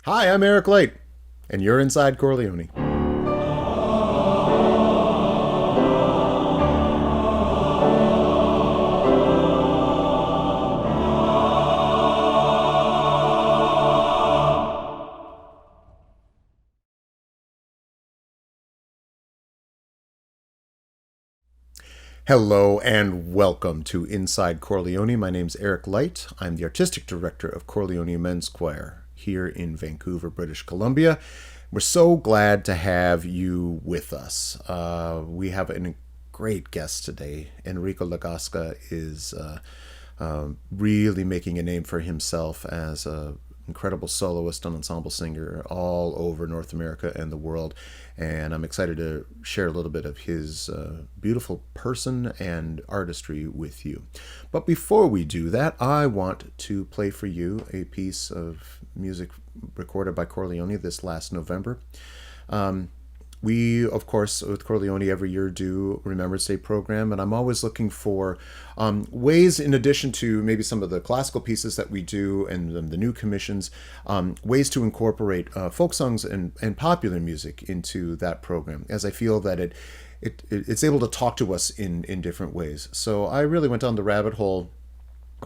Hi, I'm Eric Light, and you're inside Chor Leoni. Hello and welcome to Inside Chor Leoni. My name's Eric Light. I'm the artistic director of Chor Leoni Men's Choir here in Vancouver, British Columbia. We're so glad to have you with us. We have a great guest today. Enrico Lagasca is really making a name for himself as an incredible soloist and ensemble singer all over North America and the world. And I'm excited to share a little bit of his beautiful person and artistry with you. But before we do that, I want to play for you a piece of music recorded by Chor Leoni this last November. We, of course, with Chor Leoni every year do Remembrance Day program, and I'm always looking for ways, in addition to maybe some of the classical pieces that we do and the new commissions, ways to incorporate folk songs and popular music into that program, as I feel that it's able to talk to us in different ways. So I really went down the rabbit hole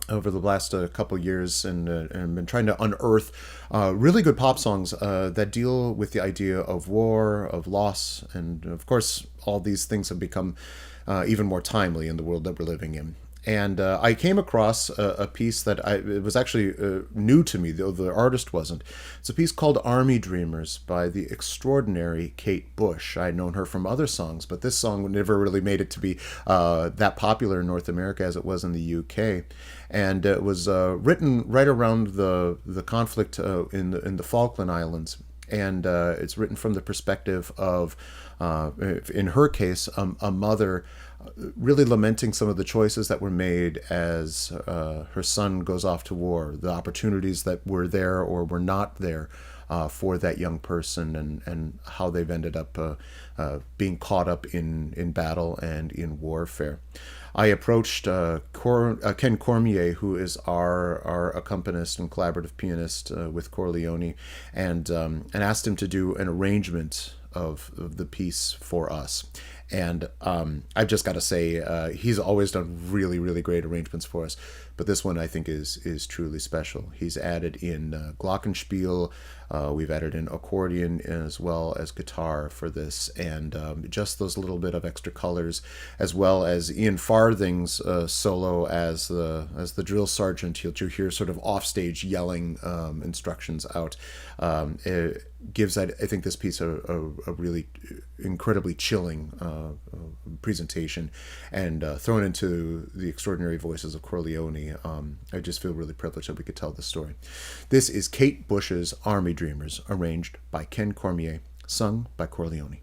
over the last couple years and been trying to unearth really good pop songs that deal with the idea of war, of loss, and of course all these things have become even more timely in the world that we're living in. And I came across a piece that it was actually new to me, though the artist wasn't. It's a piece called Army Dreamers by the extraordinary Kate Bush. I'd known her from other songs, but this song never really made it to be that popular in North America as it was in the UK. And it was written right around the conflict in the Falkland Islands. And it's written from the perspective of, in her case, a mother really lamenting some of the choices that were made as her son goes off to war, the opportunities that were there or were not there for that young person, and how they've ended up being caught up in battle and in warfare. I approached Ken Cormier, who is our accompanist and collaborative pianist with Chor Leoni, and asked him to do an arrangement of the piece for us. And I've just got to say, he's always done really, really great arrangements for us. But this one I think is truly special. He's added in glockenspiel, we've added in accordion as well as guitar for this, and just those little bit of extra colors, as well as Ian Farthing's solo as the drill sergeant. You'll hear sort of offstage yelling instructions out. It gives, I think, this piece a really incredibly chilling presentation, and thrown into the extraordinary voices of Chor Leoni. I just feel really privileged that we could tell this story. This is Kate Bush's Army Dreamers, arranged by Ken Cormier, sung by Chor Leoni.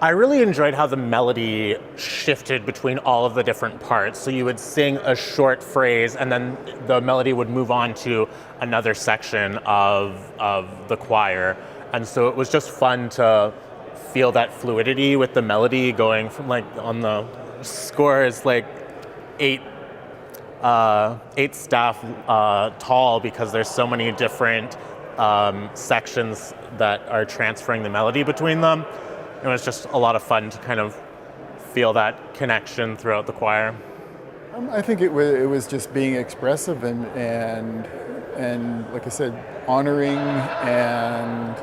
I really enjoyed how the melody shifted between all of the different parts. So you would sing a short phrase and then the melody would move on to another section of the choir. And so it was just fun to feel that fluidity with the melody going from, like, on the score is like eight staff tall because there's so many different sections that are transferring the melody between them. It was just a lot of fun to kind of feel that connection throughout the choir. I think it was just being expressive and like I said, honoring and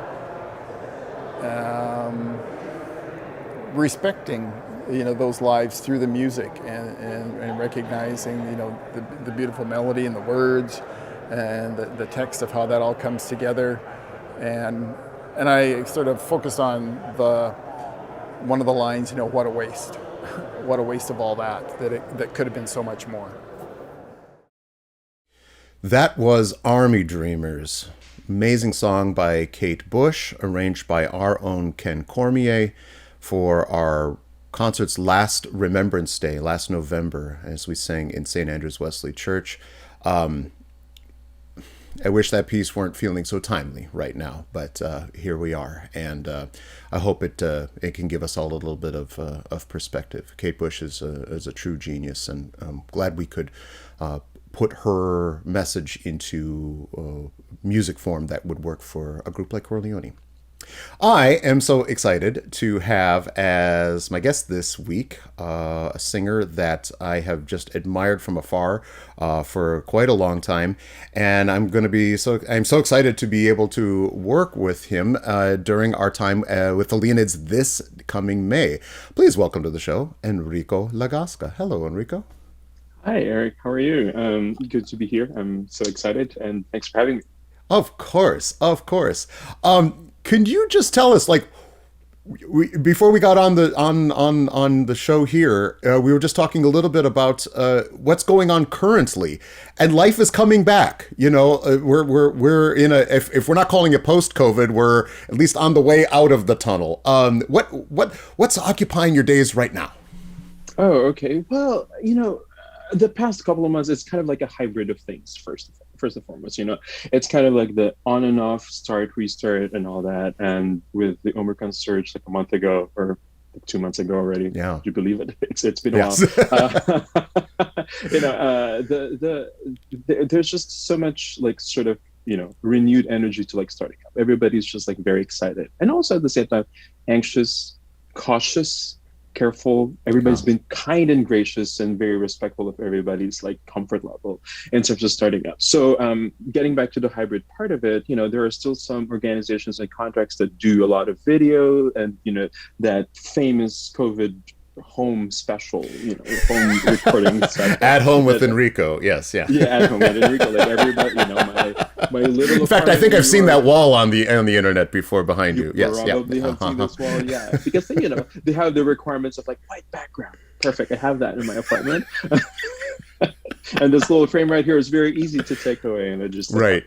respecting, those lives through the music and recognizing, the beautiful melody and the words and the text of how that all comes together. And I sort of focused on one of the lines, what a waste. What a waste of all that could have been so much more. That was Army Dreamers. Amazing song by Kate Bush, arranged by our own Ken Cormier for our concert's last Remembrance Day, last November, as we sang in St. Andrew's Wesley Church. I wish that piece weren't feeling so timely right now, but here we are, and I hope it can give us all a little bit of perspective. Kate Bush is a true genius, and I'm glad we could put her message into music form that would work for a group like Chor Leoni. I am so excited to have as my guest this week a singer that I have just admired from afar for quite a long time, and I'm so excited to be able to work with him during our time with the Leonids this coming May. Please welcome to the show, Enrico Lagasca. Hello, Enrico. Hi, Eric. How are you? Good to be here. I'm so excited, and thanks for having me. Of course. Can you just tell us, Before we got on the show here, we were just talking a little bit about what's going on currently, and life is coming back. You know, we're in a, if we're not calling it post-COVID, we're at least on the way out of the tunnel. What's occupying your days right now? Oh, okay. Well, the past couple of months, it's kind of like a hybrid of things. First and foremost, it's kind of like the on and off, start, restart, and all that. And with the Omicron surge like a month ago, or 2 months ago already, yeah, do you believe it? It's been a while. There's just so much like sort of renewed energy to like starting up. Everybody's just like very excited, and also at the same time anxious, cautious, careful. Everybody's been kind and gracious and very respectful of everybody's like comfort level in terms of starting up. So getting back to the hybrid part of it, there are still some organizations and contracts that do a lot of video and that famous COVID home special, home recording stuff. At home with Enrico, yes, yeah. Yeah, at home with Enrico, like everybody, my little. In fact, I think I've seen that wall on the internet before behind you. Yes, probably have seen this wall, yeah, because they have the requirements of like white background. Perfect, I have that in my apartment. And this little frame right here is very easy to take away, and it just right.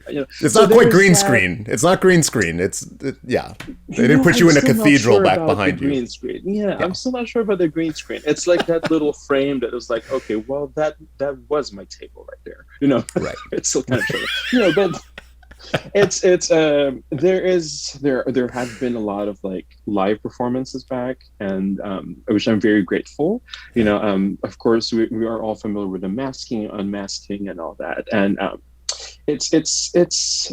It's not quite green screen. It's not green screen. Yeah. They didn't put you in a cathedral back behind you. Green screen. Yeah, I'm still not sure about the green screen. It's like that little frame that was like, okay, well that was my table right there. Right. It's still kind of true. But there have been a lot of like live performances back, and which I'm very grateful. Of course we are all familiar with the masking, unmasking, and all that, and it's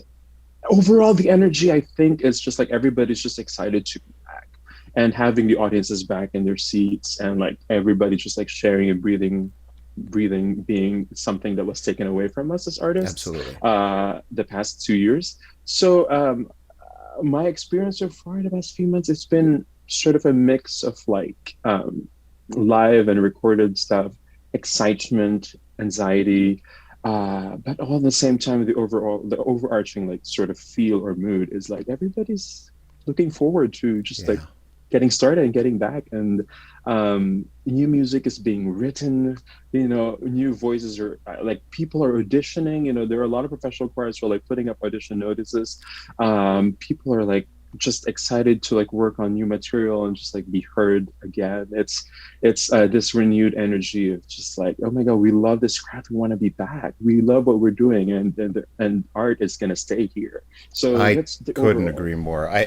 overall the energy, I think, is just like everybody's just excited to be back and having the audiences back in their seats, and like everybody just like sharing and breathing being something that was taken away from us as artists. Absolutely. The past 2 years. So my experience so far in the past few months, it's been sort of a mix of like live and recorded stuff, excitement, anxiety, but all at the same time, the overarching like sort of feel or mood is like everybody's looking forward to just like getting started and getting back, and new music is being written, new voices are like, people are auditioning, there are a lot of professional choirs who are like putting up audition notices. People are like just excited to like work on new material and just like be heard again. It's this renewed energy of just like, oh my god, we love this craft, we want to be back, we love what we're doing, and art is going to stay here. So I couldn't agree more. I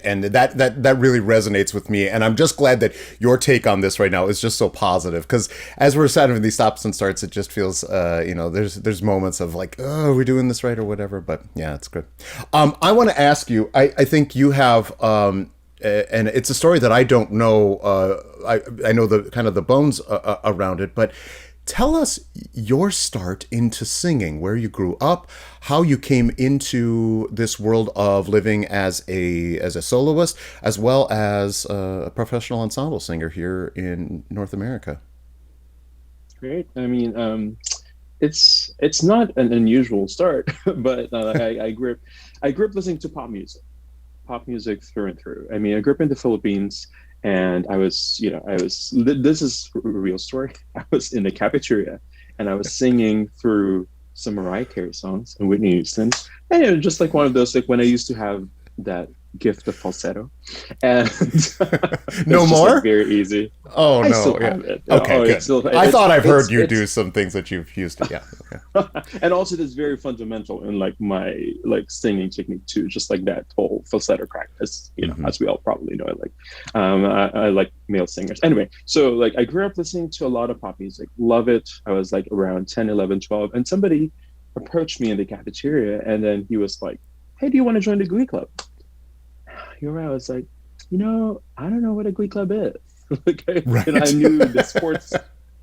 and that really resonates with me, and I'm just glad that your take on this right now is just so positive, because as we're having these stops and starts, it just feels there's moments of like, oh, we're doing this right or whatever, but yeah, it's good. I want to ask you, I think you have and it's a story that I don't know. I know the kind of the bones around it, but tell us your start into singing, where you grew up, how you came into this world of living as a soloist, as well as a professional ensemble singer here in North America. Great. I mean, it's not an unusual start, but I grew up listening to pop music through and through. I mean, I grew up in the Philippines, and this is a real story. I was in the cafeteria, and I was singing through some Mariah Carey songs and Whitney Houston, and it was just like one of those, like when I used to have that gift of falsetto, and no more, like very easy. Oh I no, still yeah. have it. Okay, good. I thought I've heard you do some things that you've used. Yeah, okay. And also, that's very fundamental in like my like singing technique too. Just like that whole falsetto practice, as we all probably know. I like male singers. Anyway, so like I grew up listening to a lot of pop music. Love it. I was like around 10, 11, 12, and somebody approached me in the cafeteria, and then he was like, "Hey, do you want to join the Glee Club?" You're right. I was like, I don't know what a Glee Club is. Right. I knew the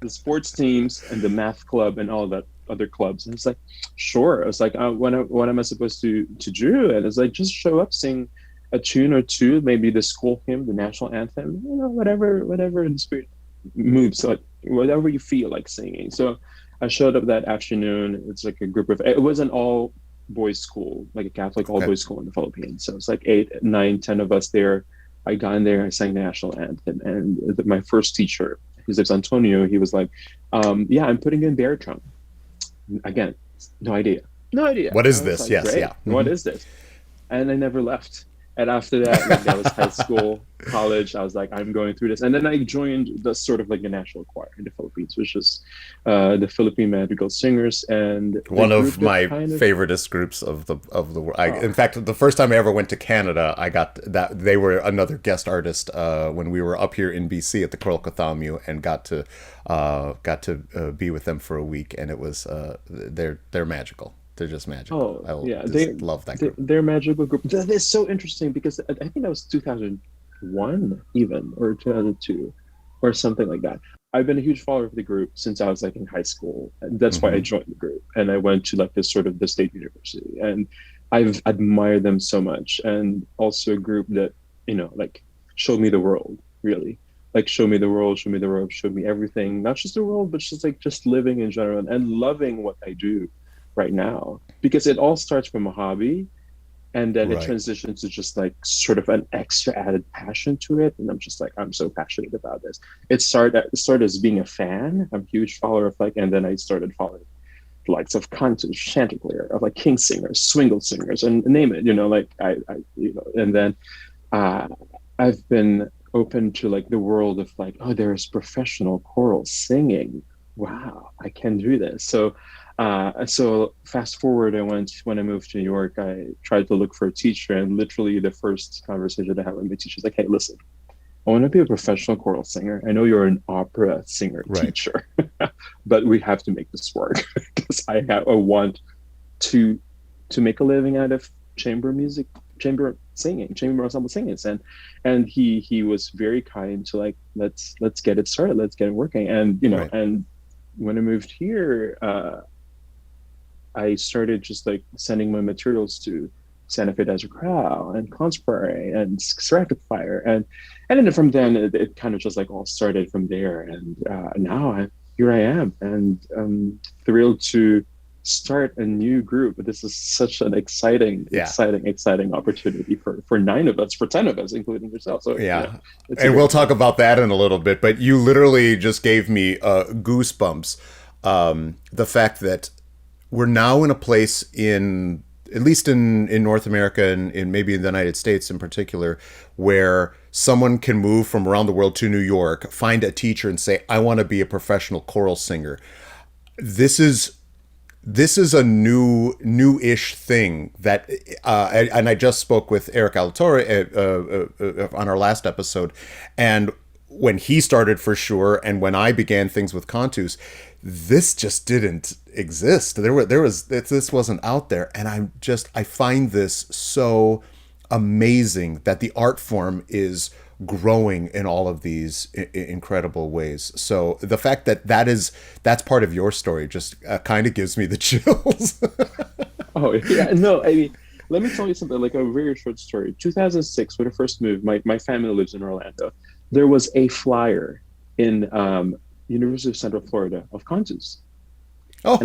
sports teams and the math club and all that other clubs. And it's like, sure. I was like, what am I supposed to do? And it's like, just show up, sing a tune or two, maybe the school hymn, the national anthem, whatever the spirit moves, like whatever you feel like singing. So I showed up that afternoon. It's like it was an all boys school, like a Catholic all boys school in the Philippines. So it's like 8, 9, 10 of us there I got in there, I sang the national anthem, and my first teacher, his name's Antonio, he was like, yeah, I'm putting in baritone. Again, no idea. No idea. What I is was this? like, Yes, great. yeah. What is this? And I never left. And after that, like that was high school, college. I was like, I'm going through this. And then I joined the sort of like the national choir in the Philippines, which is the Philippine Madrigal Singers, and One of my kind of, favoriteest groups of the world. In fact, the first time I ever went to Canada, I got that they were another guest artist when we were up here in BC at the Coral Cathamu, and got to be with them for a week, and it was they're magical. They're just magical. oh yeah, just love that group. they're a magical group. That is so interesting because I think that was 2001 even, or 2002 or something like that. I've been a huge follower of the group since I was like in high school, and that's why I joined the group. And I went to like this sort of the state university, and I've admired them so much. And also a group that, you know, like showed me the world, really. Like showed me the world, showed me everything, not just the world, but just like just living in general and loving what I do right now, because it all starts from a hobby, and then it Right. transitions to just like sort of an extra added passion to it. And I'm just like, I'm so passionate about this. It started as being a fan. I'm a huge follower of like, and then I started following the likes of Cantus, Chanticleer, of like King singers, Swingle singers, and name it, you know, like you know, and then I've been open to like the world of like, oh, there's professional choral singing. Wow, I can do this. So fast forward, when I moved to New York, I tried to look for a teacher, and literally the first conversation I had with my teacher is like, hey, listen, I want to be a professional choral singer. I know you're an opera singer Right. teacher, but we have to make this work because I want to make a living out of chamber music, chamber singing, chamber ensemble singing. And he was very kind to like, let's get it started, let's get it working. And you know, Right. and when I moved here, I started just like sending my materials to Fe Desert Chorale and Conspirare and Seraphic Fire, and then from then it kind of just like all started from there. And now here I am, and I'm thrilled to start a new group. This is such an exciting opportunity for 9 of us, for 10 of us, including yourself. So Yeah. it's And we'll talk about that in a little bit, but you literally just gave me goosebumps. The fact that we're now in a place in, at least in North America and in maybe in the United States in particular, where someone can move from around the world to New York, find a teacher and say, I want to be a professional choral singer. This is a new-ish thing that, and I just spoke with Eric Alatorre on our last episode, and when he started for sure, and when I began things with Cantus, this just didn't exist. This wasn't out there, and I find this so amazing that the art form is growing in all of these incredible ways. So the fact that that's part of your story just kind of gives me the chills. Oh yeah, no, I mean, let me tell you something, like a very short story. 2006, when I first moved, my family lives in Orlando. There was a flyer in University of Central Florida of Cantus. Oh,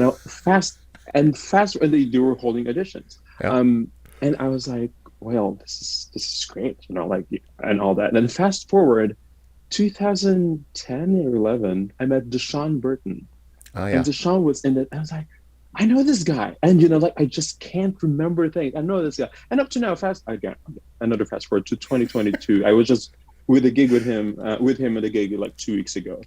And they were holding auditions. Yeah. And I was like, well, this is great, you know, like, and all that. And then fast forward, 2010 or 11, I met Deshaun Burton. oh And yeah. Deshaun was in it. I was like, I know this guy. And, you know, like, I just can't remember things. I know this guy. And up to now, another fast forward to 2022, I was just with a gig with him at a gig like 2 weeks ago.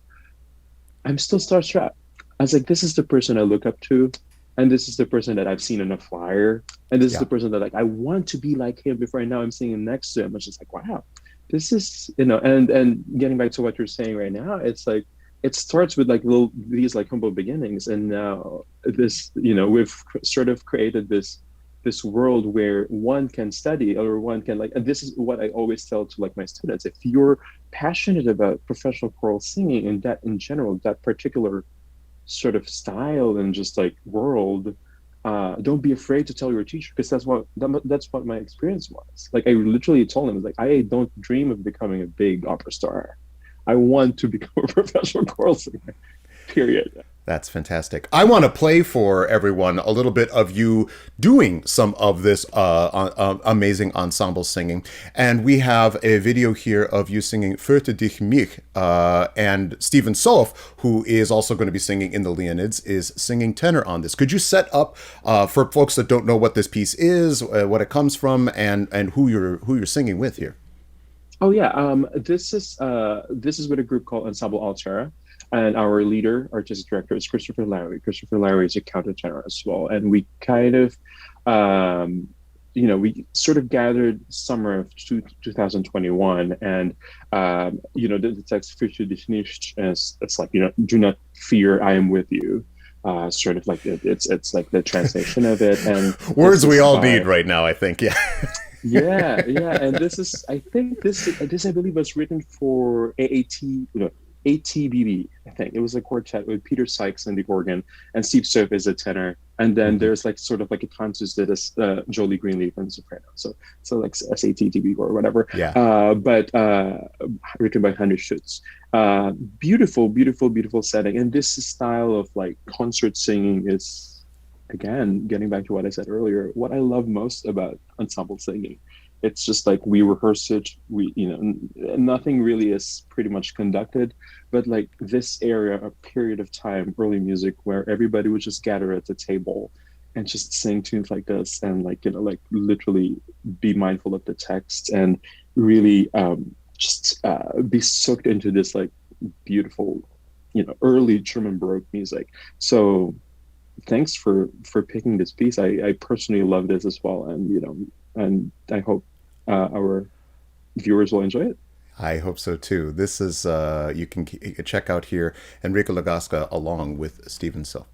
I'm still starstruck. I was like, this is the person I look up to. And this is the person that I've seen on a flyer. And this is the person that like, I want to be like him before now I'm sitting next to him. It's just like, wow, this is, you know, and getting back to what you're saying right now, it's like, it starts with like these like humble beginnings. And now this, you know, we've sort of created this world where one can study, or one can like, and this is what I always tell to like my students. If you're passionate about professional choral singing and that in general, that particular sort of style and just like world, don't be afraid to tell your teacher, because that's what my experience was. Like, I literally told him, like, I don't dream of becoming a big opera star. I want to become a professional choral singer, period. That's fantastic. I want to play for everyone a little bit of you doing some of this amazing ensemble singing. And we have a video here of you singing Fürchte dich mich. And Stephen Sof, who is also going to be singing in the Leonids, is singing tenor on this. Could you set up for folks that don't know what this piece is, what it comes from, and who you're singing with here? Oh yeah, this is with a group called Ensemble Altera. And our leader, artistic director, is Christopher Lowry. Christopher Lowry is a countertenor as well. And we kind of, we sort of gathered summer of 2021. And, the text, Fürchte dich nicht, it's like, do not fear, I am with you. Sort of like, it's like the translation of it. And words we all need right now, I think, yeah. yeah. And this is, I think this I believe was written for ATBB, I think. It was a quartet with Peter Sykes on the organ and Steve Soap is a tenor. And then there's like sort of like a concert that is Jolie Greenleaf on soprano. So like SATTB or whatever. Yeah. But written by Heinrich Schütz. Beautiful setting. And this style of like concert singing is, again, getting back to what I said earlier, what I love most about ensemble singing. It's just like we rehearse it, nothing really is pretty much conducted, but like this area, a period of time, early music, where everybody would just gather at the table and just sing tunes like this and like literally be mindful of the text and really be soaked into this like beautiful, early German Baroque music. So thanks for picking this piece. I personally love this as well, and I hope our viewers will enjoy it. I hope so too. This is you can check out here Enrico Lagasca along with Stephen Silk.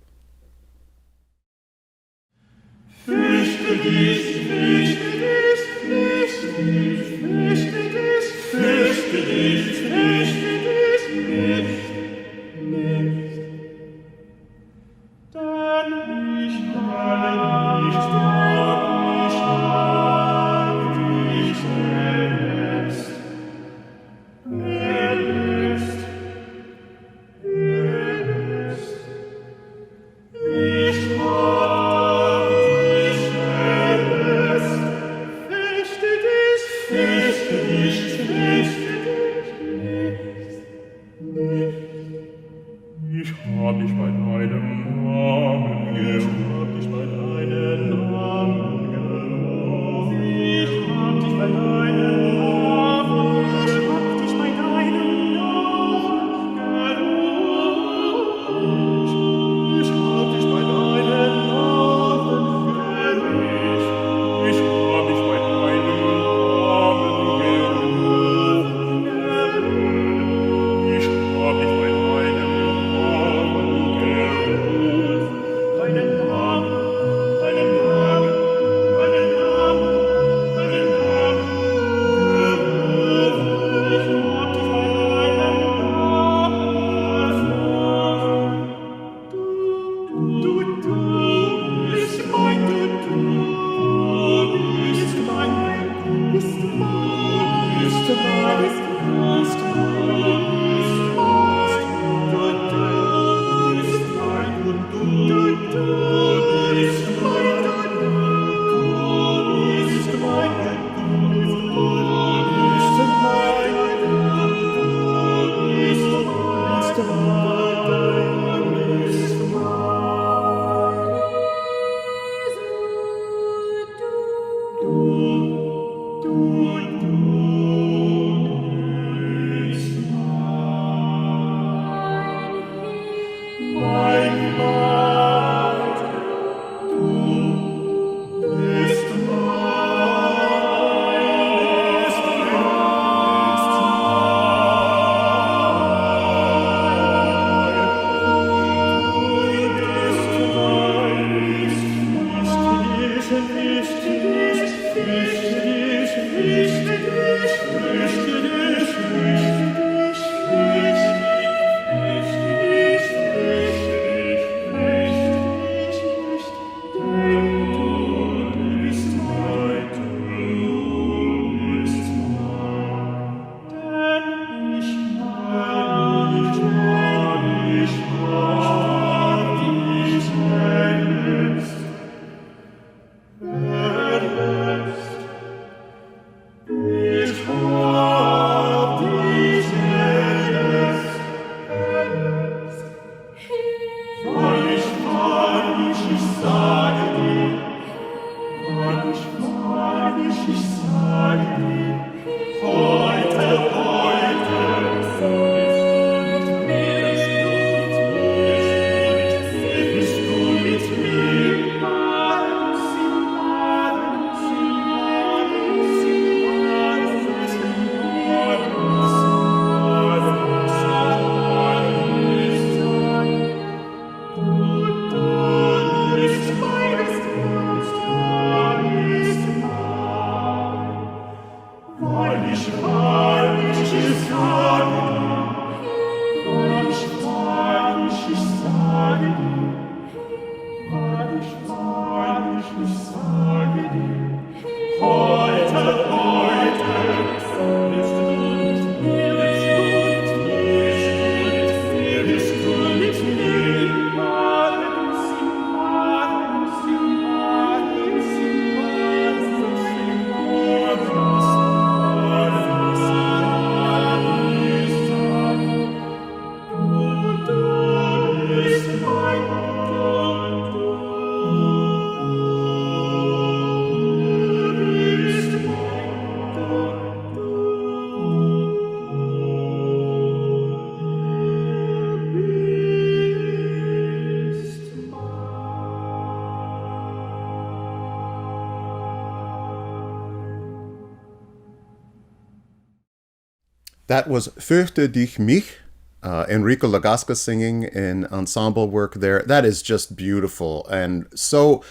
That was Fürchte dich mich, Enrico Lagasca singing in ensemble work there. That is just beautiful and so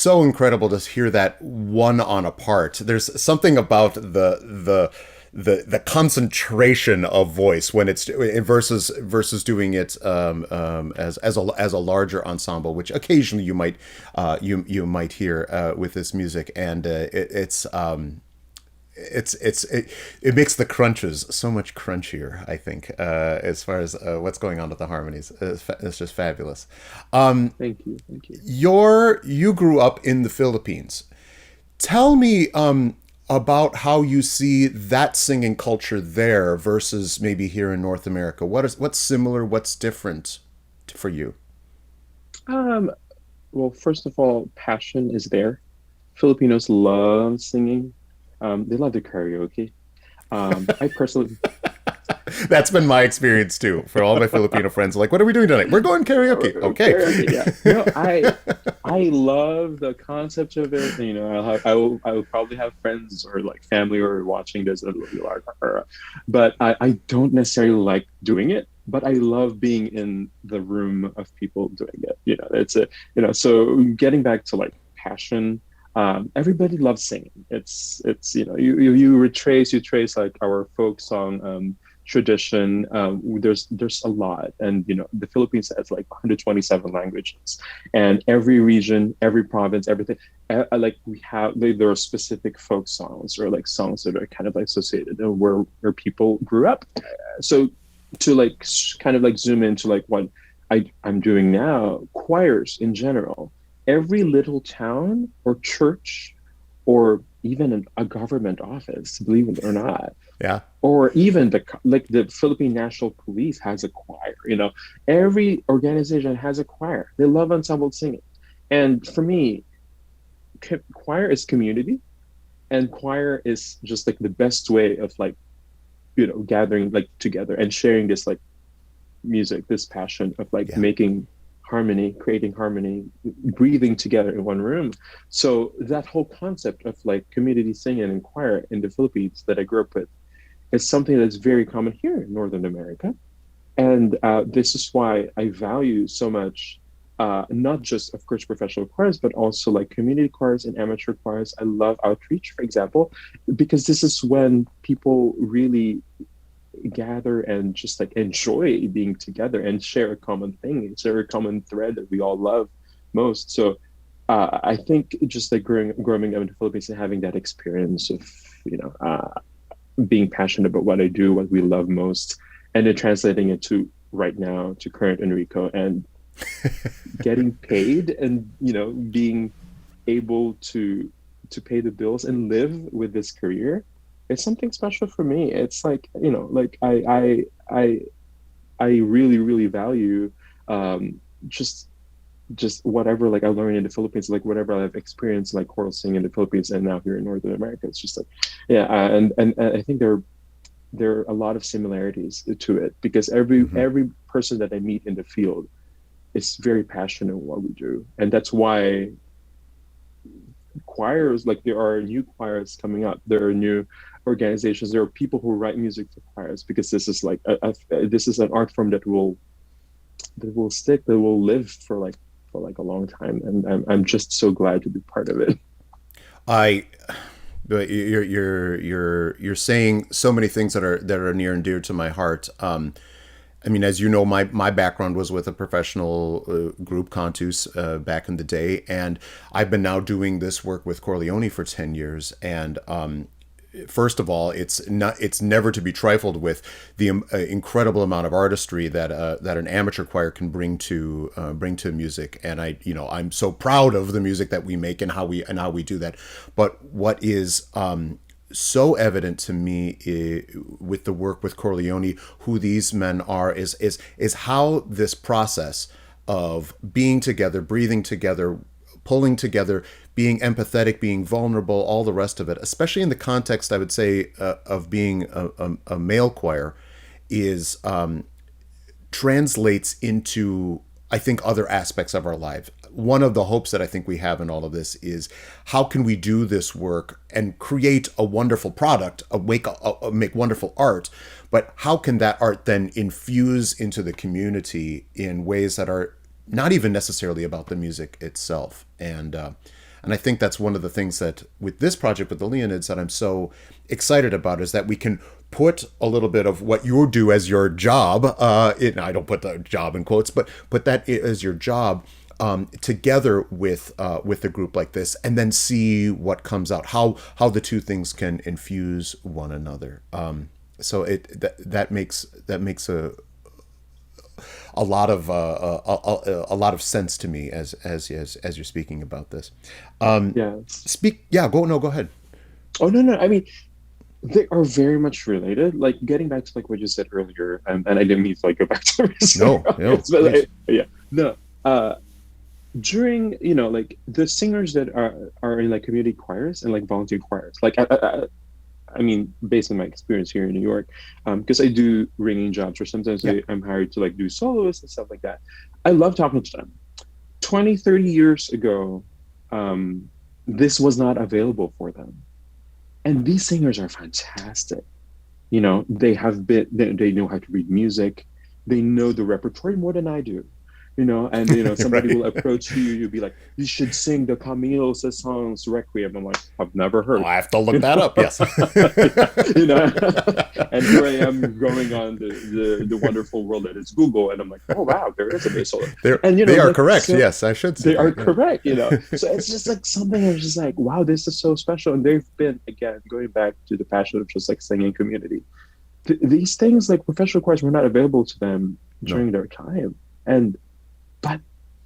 incredible to hear that one on a part. There's something about the concentration of voice when it's versus doing it as a larger ensemble, which occasionally you might you might hear with this music, and it makes the crunches so much crunchier, I think, as far as what's going on with the harmonies. It's just fabulous. Thank you. You grew up in the Philippines. Tell me about how you see that singing culture there versus maybe here in North America. What's similar? What's different for you? Well, first of all, passion is there. Filipinos love singing. They love the karaoke. I personally... That's been my experience too. For all my Filipino friends, like, what are we doing tonight? We're going karaoke. Okay. Karaoke, yeah. No, I love the concept of it. You know, I will probably have friends or like family or watching this, but I don't necessarily like doing it. But I love being in the room of people doing it. You know, so getting back to like passion. Everybody loves singing. It's you know, you trace like our folk song tradition. There's a lot, and you know, the Philippines has like 127 languages, and every region, every province, everything, like there are specific folk songs or like songs that are kind of like associated where people grew up. So to like kind of like zoom into like what I'm doing now, choirs in general. Every little town or church or even a government office, believe it or not, yeah, or even the Philippine National Police has a choir. You know, every organization has a choir. They love ensemble singing, and for me, choir is community, and choir is just like the best way of like, you know, gathering like together and sharing this like music, this passion of like making harmony, creating harmony, breathing together in one room. So that whole concept of like community singing and choir in the Philippines that I grew up with is something that's very common here in Northern America. And this is why I value so much, not just, of course, professional choirs, but also like community choirs and amateur choirs. I love outreach, for example, because this is when people really gather and just like enjoy being together and share a common thing, share a common thread that we all love most. So I think just like growing up in the Philippines and having that experience of, you know, being passionate about what I do, what we love most, and then translating it to right now to current Enrico and getting paid and, you know, being able to pay the bills and live with this career. It's something special for me. It's like, you know, like I really, really value just just whatever like I learned in the Philippines, like whatever I've experienced like choral singing in the Philippines and now here in Northern America, it's just like, yeah, and I think there are a lot of similarities to it, because every person that I meet in the field is very passionate in what we do, and that's why choirs, like there are new choirs coming up, there are new organizations, there are people who write music for choirs, because this is like this is an art form that will stick, that will live for like a long time, and I'm just so glad to be part of it. But you're saying so many things that are near and dear to my heart. I mean, as you know, my background was with a professional group, Cantus, back in the day, and I've been now doing this work with Chor Leoni for 10 years. And first of all, it's never to be trifled with the incredible amount of artistry that an amateur choir can bring to music. And I'm so proud of the music that we make and how we do that. But what is so evident to me with the work with Chor Leoni, who these men are, is how this process of being together, breathing together, pulling together, being empathetic, being vulnerable, all the rest of it, especially in the context, I would say, of being a male choir, is translates into, I think, other aspects of our life. One of the hopes that I think we have in all of this is, how can we do this work and create a wonderful product, make wonderful art, but how can that art then infuse into the community in ways that are not even necessarily about the music itself? And I think that's one of the things that with this project with the Leonids that I'm so excited about, is that we can put a little bit of what you do as your job, I don't put the job in quotes, but put that as your job, together with a group like this, and then see what comes out, how the two things can infuse one another. So that makes a lot of sense to me as you're speaking about this. Go ahead. Oh, no, I mean, they are very much related. Like, getting back to like what you said earlier, and I didn't mean to like go back to no, but during like the singers that are in like community choirs and like volunteer choirs, like I mean, based on my experience here in New York, because I do ringing jobs, or sometimes I'm hired to like do soloists and stuff like that. I love talking to them. 20, 30 years ago, this was not available for them. And these singers are fantastic. They know how to read music. They know the repertoire more than I do. And somebody will approach you, you'll be like, you should sing the Camille Saint-Saëns Requiem. I'm like, I've never heard. I have to look that up. Yes. And here I am going on the wonderful world that is Google, and I'm like, oh wow, there is a bass solo. They are correct. So yes, I should say they are correct. So it's just like something I'm just like, wow, this is so special. And they've been, again, going back to the passion of just like singing community. These things, like professional choirs, were not available to them during their time, but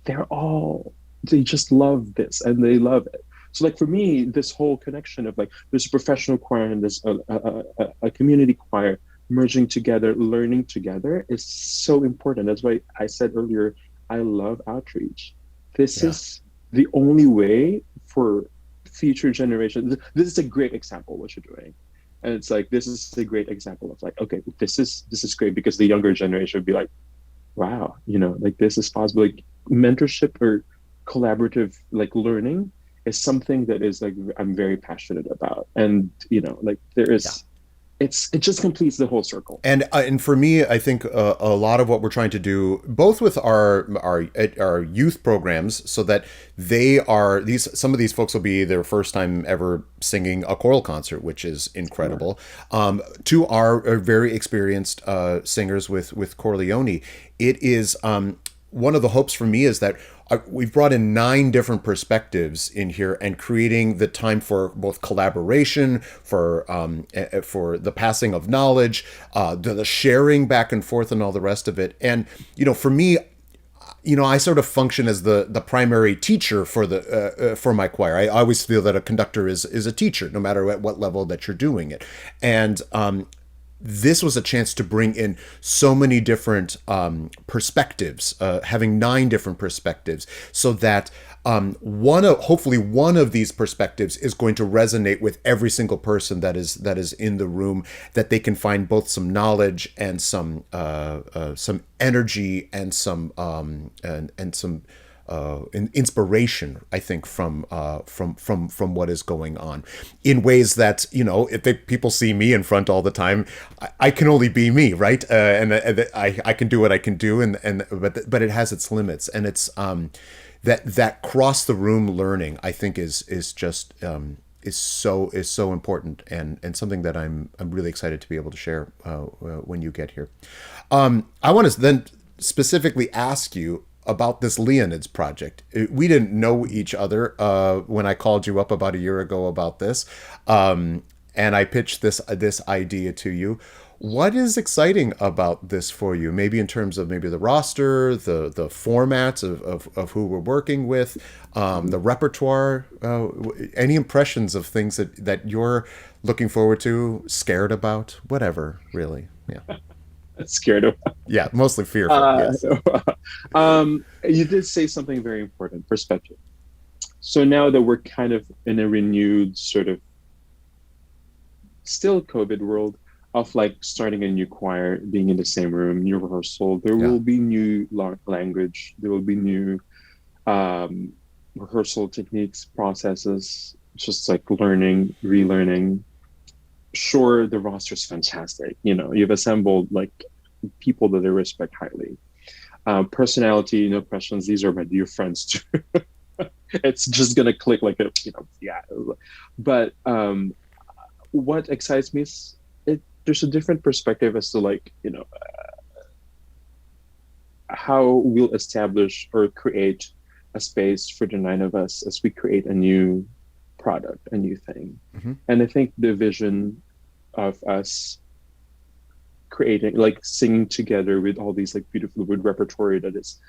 they just love this, and they love it. So like for me, this whole connection of like there's a professional choir and there's a community choir merging together, learning together, is so important. That's why I said earlier, I love outreach. This is the only way for future generations. This is a great example of what you're doing. And it's like, this is a great example of like, okay, this is great, because the younger generation would be like, wow, like this is possible. Like mentorship or collaborative like learning is something that is like I'm very passionate about, and like there is it just completes the whole circle. And for me, I think a lot of what we're trying to do, both with our youth programs, so that some of these folks will be their first time ever singing a choral concert, which is incredible. To our very experienced singers with Chor Leoni, it is one of the hopes for me is that we've brought in 9 different perspectives in here, and creating the time for both collaboration, for the passing of knowledge, the sharing back and forth, and all the rest of it. And for me, I sort of function as the primary teacher for my choir. I always feel that a conductor is a teacher, no matter at what level that you're doing it. And this was a chance to bring in so many different perspectives, having 9 different perspectives, so that hopefully one of these perspectives is going to resonate with every single person that is in the room, that they can find both some knowledge and some energy and some inspiration, I think, from what is going on, in ways that, if people see me in front all the time, I can only be me, right? And I can do what I can do, but it has its limits, and it's that cross the room learning, I think, is so important, and something that I'm really excited to be able to share when you get here. I want to then specifically ask you about this Leonids project. We didn't know each other when I called you up about a year ago about this, and I pitched this idea to you. What is exciting about this for you? Maybe in terms of maybe the roster, the formats of who we're working with, the repertoire. Any impressions of things that you're looking forward to, scared about, whatever, really? Yeah. Scared of. Yeah, mostly fearful. Yes. You did say something very important: perspective. So now that we're kind of in a renewed sort of still COVID world of like starting a new choir, being in the same room, new rehearsal, there will be new language, there will be new rehearsal techniques, processes, just like learning, relearning. Sure, the roster is fantastic. You've assembled like people that I respect highly. Personality, no questions. These are my dear friends too. It's just gonna click like a, yeah. But what excites me is there's a different perspective as to like, how we'll establish or create a space for the 9 of us as we create a new product, a new thing. Mm-hmm. And I think the vision of us creating, like singing together with all these like beautiful wood repertoire that is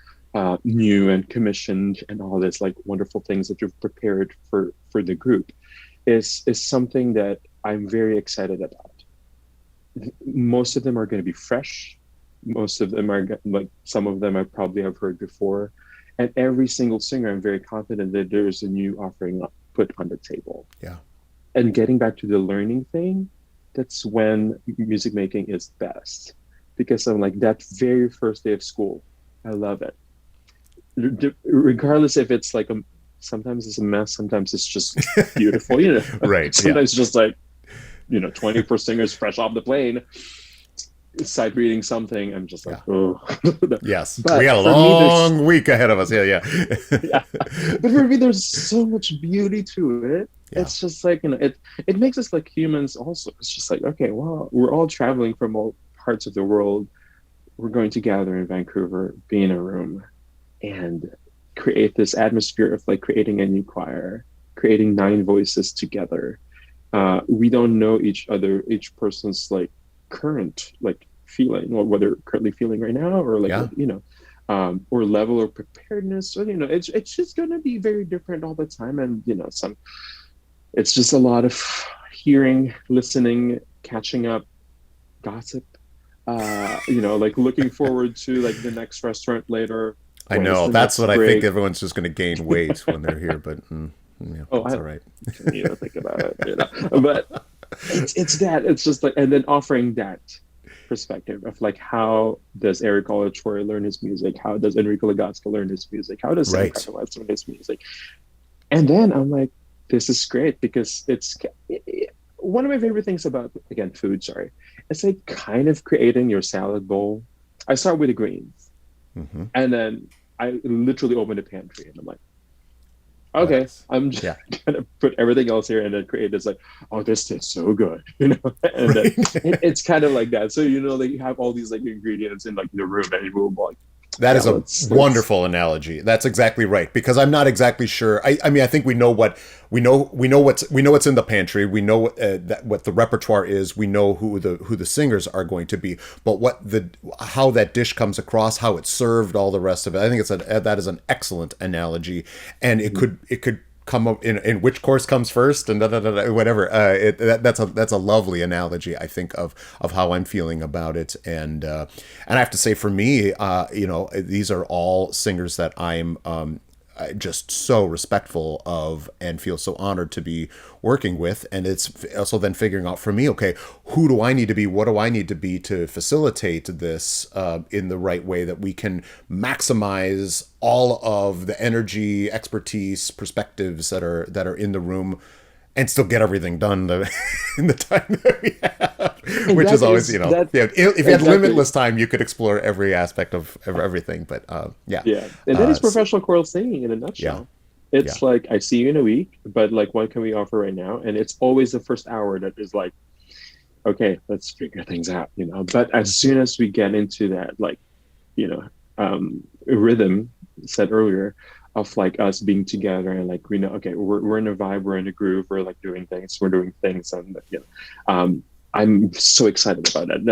new and commissioned, and all this like wonderful things that you've prepared for the group is something that I'm very excited about. Most of them are going to be fresh. Most of them are like, some of them I probably have heard before. And every single singer, I'm very confident that there's a new offering put on the table. Yeah. And getting back to the learning thing, that's when music making is best. Because I'm like, that very first day of school, I love it. Regardless if it's like sometimes it's a mess, sometimes it's just beautiful, Right. Sometimes just like, 21st singers fresh off the plane, sight reading something. I'm just like, oh. Yes. But we got a long week ahead of us. Yeah. Yeah. But for me, there's so much beauty to it. Yeah. It's just like, it makes us like humans also. It's just like, okay, well, we're all traveling from all parts of the world. We're going to gather in Vancouver, be in a room, and create this atmosphere of like creating a new choir, creating 9 voices together. We don't know each person's like current like feeling, or what they're currently feeling right now, or like or level of preparedness. So it's just going to be very different all the time, and it's just a lot of hearing, listening, catching up, gossip. Like looking forward to like the next restaurant later. I know that's what break? I think everyone's just going to gain weight when they're here, but. That's all right. Think about it. But it's that. It's just like, and then offering that perspective of like, how does Enrico Lagasca learn his music? How does Enrico Lagasca learn his music? How does Sam learn his music? And then I'm like, this is great, because it's one of my favorite things about, again, food. Sorry, it's like kind of creating your salad bowl. I start with the greens, and then I literally open the pantry, and I'm like, okay, I'm just gonna put everything else here and then create this like, oh, this tastes so good, and then it's kind of like that. So that you have all these like ingredients in like the room, and you will like. That is a wonderful analogy. That's exactly right, because I'm not exactly sure. I mean, I think we know what's in the pantry. We know what the repertoire is. We know who the singers are going to be. But how that dish comes across, how it's served, all the rest of it. I think that is an excellent analogy, and it could come up in which course comes first and whatever. That's a lovely analogy, I think, of how I'm feeling about it. And I have to say, for me, these are all singers that I'm just so respectful of and feel so honored to be working with. And it's also then figuring out for me, okay, who do I need to be? What do I need to be to facilitate this in the right way that we can maximize all of the energy, expertise, perspectives that are in the room and still get everything done in the time that we have, which is always, if you had limitless time, you could explore every aspect of everything. But yeah, and that is professional choral singing in a nutshell. Yeah. It's like, I see you in a week, but like, what can we offer right now? And it's always the first hour that is like, okay, let's figure things out, But as soon as we get into that, like, rhythm said earlier, of like us being together and like, we know, okay, we're in a vibe, we're in a groove, we're like doing things, and I'm so excited about that.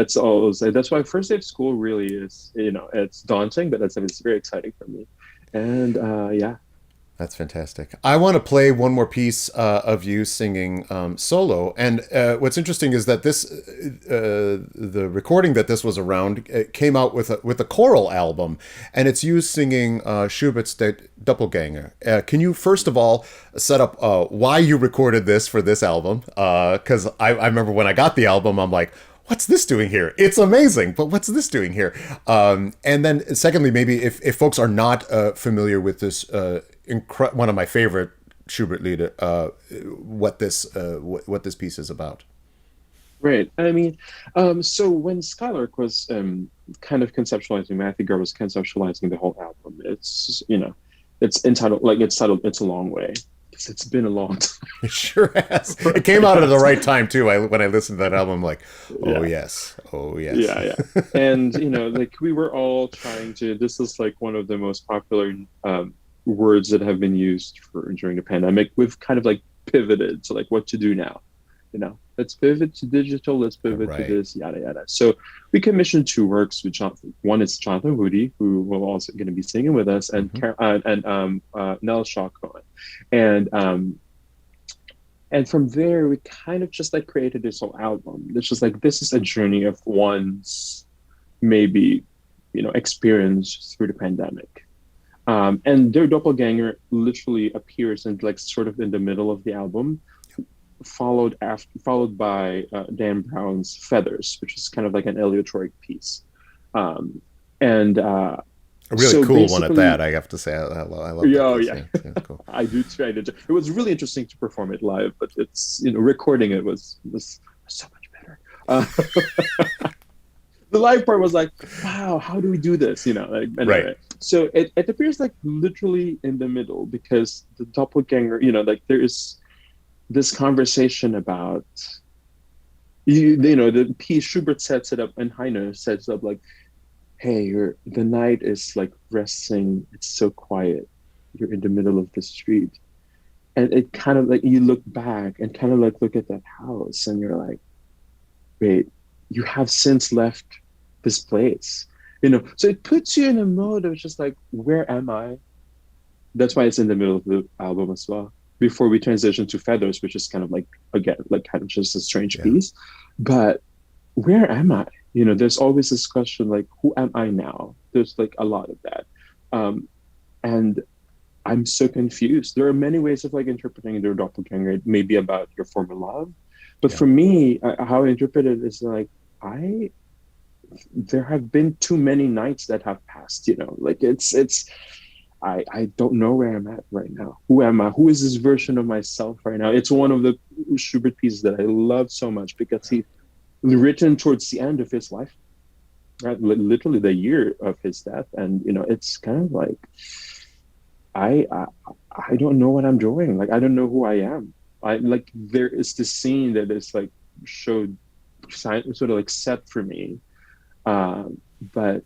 That's why first day of school really is, it's daunting, but it's very exciting for me. And That's fantastic. I want to play one more piece of you singing solo. And what's interesting is that the recording that this was around, it came out with a choral album, and it's you singing Schubert's Doppelganger. Can you first of all set up why you recorded this for this album? Because I remember when I got the album, I'm like, what's this doing here? It's amazing, but what's this doing here? And then secondly, maybe if folks are not familiar with this one of my favorite Schubert Lieder, what this piece is about. Right. I mean, so when Skylark was kind of conceptualizing, Matthew Garr was conceptualizing the whole album. It's it's entitled It's a Long Way. It's been a long time. It sure has. It came out at the right time too. When I listened to that album, I'm like, oh yes. Yeah. And like we were all trying to. This is like one of the most popular words that have been used during the pandemic. We've kind of like pivoted to like what to do now. Let's pivot to digital. Let's pivot to this. Yada yada. So we commissioned 2 works with Jonathan. One is Jonathan Woody, who will also going to be singing with us, and Nell Shaw Cohen, and from there we kind of just like created this whole album. It's just like, this is a journey of one's maybe experience through the pandemic. And their Doppelganger literally appears in like sort of in the middle of the album, followed by Dan Brown's Feathers, which is kind of like an eleatoric piece, and a really cool one at that. I have to say, I love that. Yeah, cool. I do too. It was really interesting to perform it live, but it's recording it was so much better. The live part was like, wow, how do we do this? Anyway. Right. So it appears like literally in the middle, because the Doppelganger, like there is this conversation about, the piece Schubert sets it up, and Haydn sets it up like, hey, the night is like resting, it's so quiet, you're in the middle of the street. And it kind of like, you look back and kind of like look at that house and you're like, wait, you have since left this place. So it puts you in a mode of just like, where am I? That's why it's in the middle of the album as well, before we transition to Feathers, which is kind of like, again, like kind of just a strange piece. But where am I? There's always this question, like, who am I now? There's like a lot of that. And I'm so confused. There are many ways of like interpreting their Doppelganger. It may be about your former love. But for me, how I interpret it is like, there have been too many nights that have passed, like I don't know where I'm at right now. Who am I? Who is this version of myself right now? It's one of the Schubert pieces that I love so much, because he written towards the end of his life, right? Literally the year of his death. And, it's kind of like, I don't know what I'm doing. Like, I don't know who I am. There is this scene that is like showed sort of like set for me. But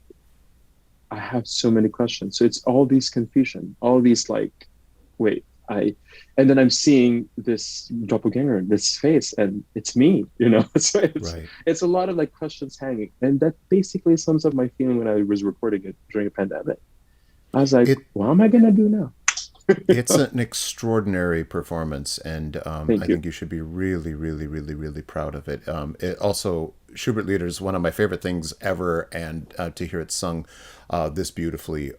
I have so many questions. So it's all these confusion, all these like, wait, and then I'm seeing this Doppelganger, this face, and it's me, So it's a lot of like questions hanging. And that basically sums up my feeling when I was recording it during a pandemic. I was like, what am I going to do now? It's an extraordinary performance, and I Thank you. think you should be really, really, really, really proud of it. It also, Schubert Lieder is one of my favorite things ever, and to hear it sung this beautifully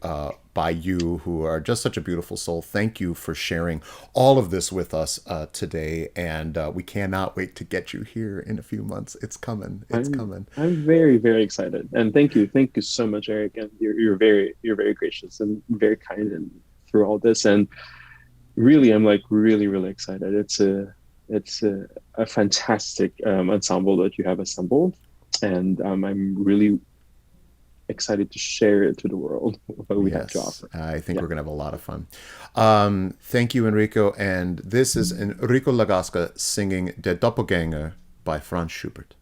by you, who are just such a beautiful soul. Thank you for sharing all of this with us today, and we cannot wait to get you here in a few months. It's coming. It's coming. I'm very, very excited, and thank you so much, Eric. And you're very gracious and very kind and through all this. And really, I'm like really, really excited. It's a fantastic ensemble that you have assembled, and I'm really excited to share it to the world what we have to Yes, offer. I think Yeah. we're going to have a lot of fun. Thank you, Enrico. And this is Enrico Lagaska singing Der Doppelgänger by Franz Schubert.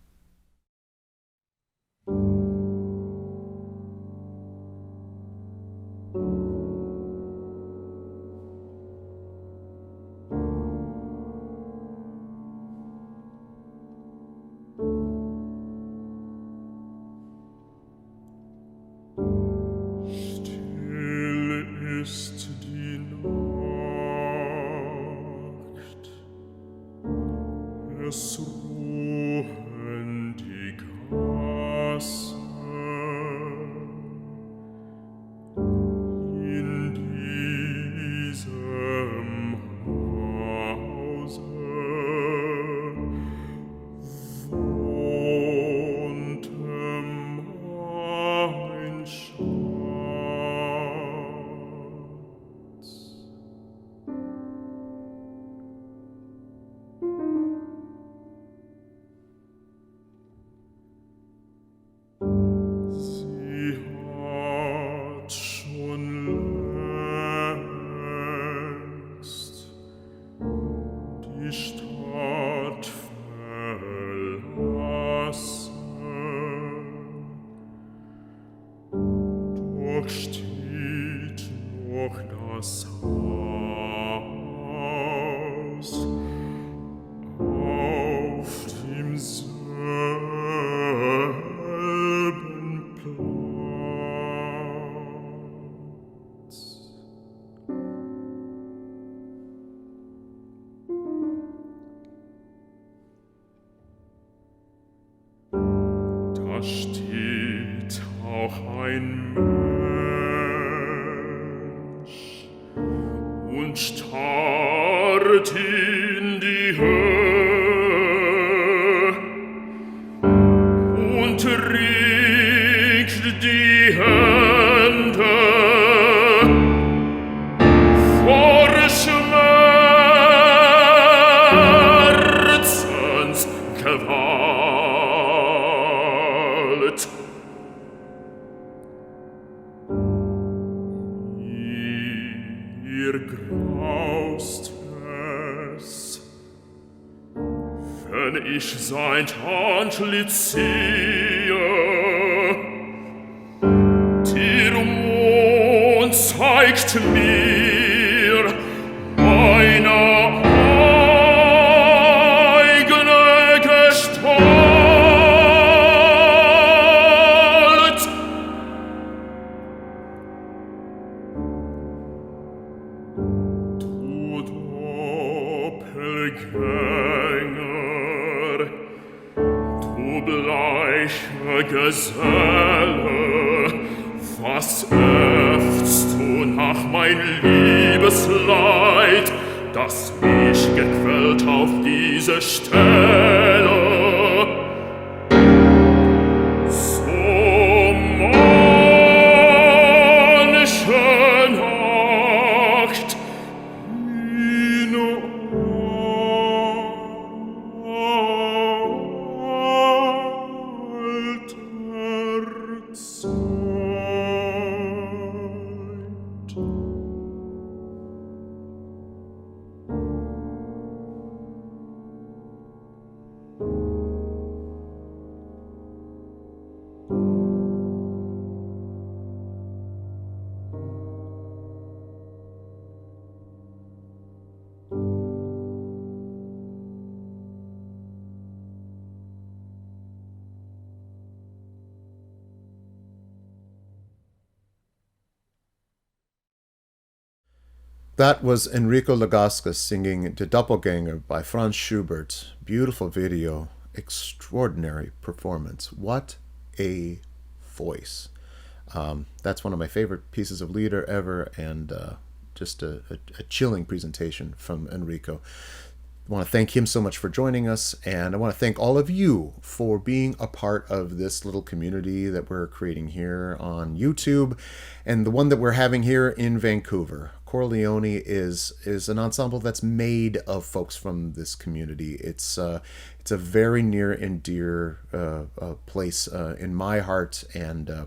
Still ist die Nacht, es ruhen die Gassen in diesem Hause. Wohnte mein Schatz. Sie hat schon längst die Stadt verlassen, doch steht noch das Haus auf demselben Platz. Da steht auch ein Mensch und starrt in die Höhe und regt die Hände vor Schmerzensgewalt. Ihr graust es, wenn ich sein Antlitz sehe. Der Mond zeigt mir meine eigene Gestalt. Du Doppelgänger, du bleicher Geselle, was äffst du nach mein Liebesleid, das mich gequält auf diese Stelle? So manche Nacht in alter Zeit. That was Enrico Lagasca singing The Doppelganger by Franz Schubert. Beautiful video, extraordinary performance. What a voice. That's one of my favorite pieces of lieder ever, and just a chilling presentation from Enrico. I want to thank him so much for joining us, and I want to thank all of you for being a part of this little community that we're creating here on YouTube, and the one that we're having here in Vancouver. Chor Leoni is an ensemble that's made of folks from this community. It's a very near and dear place in my heart, and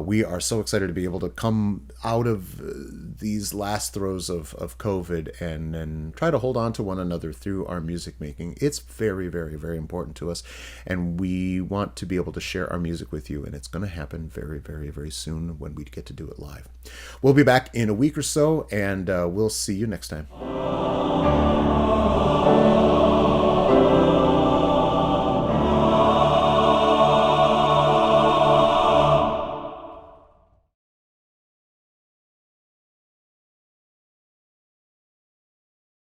we are so excited to be able to come out of these last throes of COVID and try to hold on to one another through our music making. It's very, very, very important to us, and we want to be able to share our music with you, and it's going to happen very, very, very soon when we get to do it live. We'll be back in a week or so, and we'll see you next time.